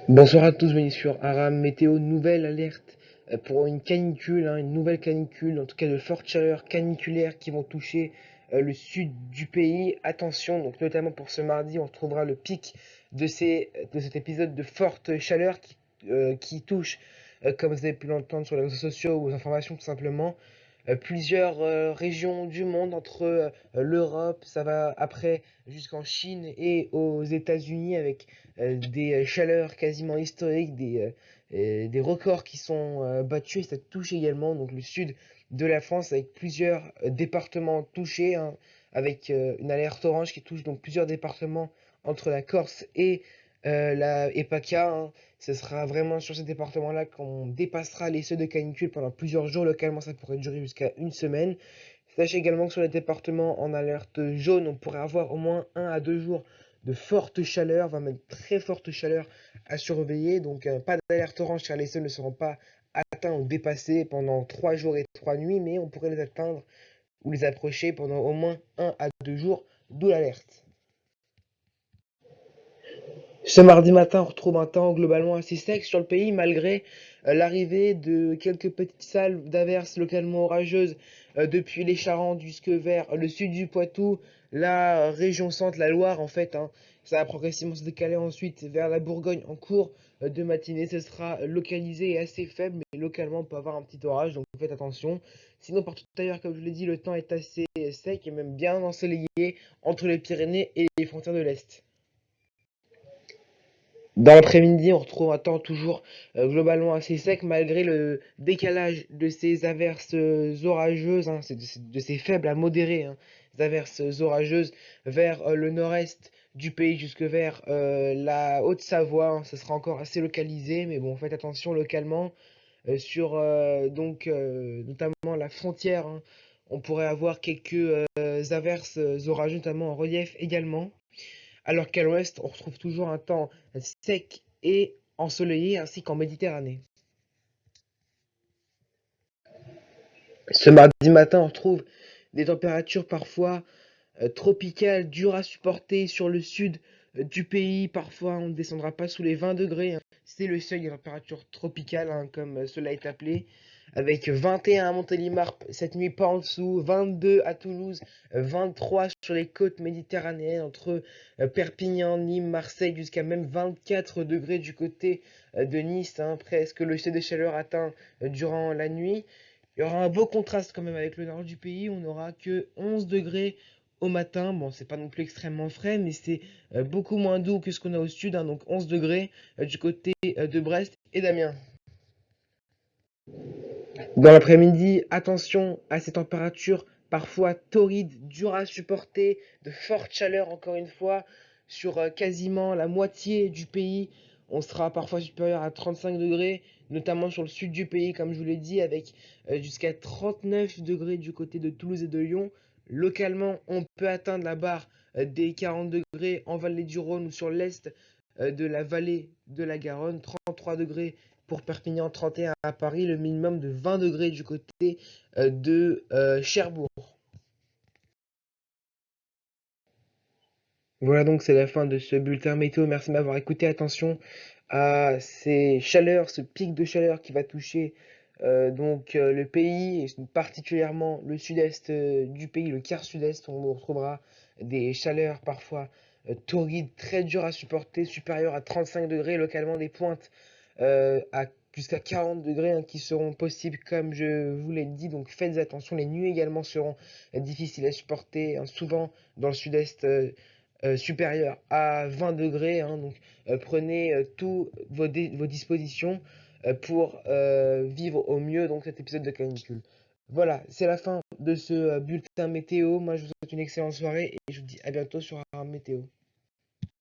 Bonsoir à tous, bienvenue sur Aram Météo, nouvelle alerte pour une canicule, une nouvelle canicule, en tout cas de fortes chaleurs caniculaires qui vont toucher le sud du pays. Attention, donc notamment pour ce mardi, on retrouvera le pic de cet épisode de forte chaleur qui touche, comme vous avez pu l'entendre sur les réseaux sociaux ou aux informations tout simplement, plusieurs régions du monde entre l'Europe, ça va après jusqu'en Chine et aux États-Unis avec des chaleurs quasiment historiques, des records qui sont battus et ça touche également donc le sud de la France avec plusieurs départements touchés, avec une alerte orange qui touche donc plusieurs départements entre la Corse et la et PACA. Ce sera vraiment sur ces départements-là qu'on dépassera les seuils de canicule pendant plusieurs jours. Localement, ça pourrait durer jusqu'à une semaine. Sachez également que sur les départements en alerte jaune, on pourrait avoir au moins 1 à 2 jours de forte chaleur, va même très forte chaleur à surveiller. Donc pas d'alerte orange car les seuils ne seront pas atteints ou dépassés pendant 3 jours et 3 nuits, mais on pourrait les atteindre ou les approcher pendant au moins 1 à 2 jours, d'où l'alerte. Ce mardi matin, on retrouve un temps globalement assez sec sur le pays, malgré l'arrivée de quelques petites salves d'averses localement orageuses depuis les Charentes jusque vers le sud du Poitou, la région centre, la Loire en fait. Ça va progressivement se décaler ensuite vers la Bourgogne en cours de matinée. Ce sera localisé et assez faible, mais localement on peut avoir un petit orage, donc faites attention. Sinon, partout ailleurs, comme je l'ai dit, le temps est assez sec et même bien ensoleillé entre les Pyrénées et les frontières de l'Est. Dans l'après-midi, on retrouve un temps toujours globalement assez sec malgré le décalage de ces averses orageuses, de ces faibles à modérées averses orageuses vers le nord-est du pays jusque vers la Haute-Savoie. Ce sera encore assez localisé, mais bon, faites attention localement sur notamment la frontière. On pourrait avoir quelques averses orageuses, notamment en relief également. Alors qu'à l'ouest, on retrouve toujours un temps sec et ensoleillé, ainsi qu'en Méditerranée. Ce mardi matin, on retrouve des températures parfois tropicales, dures à supporter sur le sud du pays. Parfois, on ne descendra pas sous les 20 degrés. C'est le seuil des températures tropicales, comme cela est appelé. Avec 21 à Montélimar cette nuit, pas en dessous, 22 à Toulouse, 23 sur les côtes méditerranéennes, entre Perpignan, Nîmes, Marseille, jusqu'à même 24 degrés du côté de Nice, presque le seuil de chaleur atteint durant la nuit. Il y aura un beau contraste quand même avec le nord du pays, on n'aura que 11 degrés au matin. Bon, c'est pas non plus extrêmement frais, mais c'est beaucoup moins doux que ce qu'on a au sud, donc 11 degrés du côté de Brest et d'Amiens. Dans l'après-midi, attention à ces températures parfois torrides, dures à supporter, de fortes chaleurs encore une fois, sur quasiment la moitié du pays. On sera parfois supérieur à 35 degrés, notamment sur le sud du pays, comme je vous l'ai dit, avec jusqu'à 39 degrés du côté de Toulouse et de Lyon. Localement, on peut atteindre la barre des 40 degrés en vallée du Rhône ou sur l'est de la vallée de la Garonne, 33 degrés pour Perpignan, 31 à Paris, le minimum de 20 degrés du côté de Cherbourg. Voilà donc c'est la fin de ce bulletin météo. Merci de m'avoir écouté. Attention à ces chaleurs, ce pic de chaleur qui va toucher le pays et particulièrement le sud-est du pays, le quart sud-est. On retrouvera des chaleurs parfois torrides, très dures à supporter, supérieures à 35 degrés, localement des pointes à jusqu'à 40 degrés qui seront possibles comme je vous l'ai dit. Donc faites attention. Les nuits également seront difficiles à supporter, souvent dans le sud-est. Supérieur à 20 degrés. Donc prenez tous vos dispositions pour vivre au mieux donc cet épisode de canicule. Voilà, c'est la fin de ce bulletin météo. Moi, je vous souhaite une excellente soirée et je vous dis à bientôt sur un météo.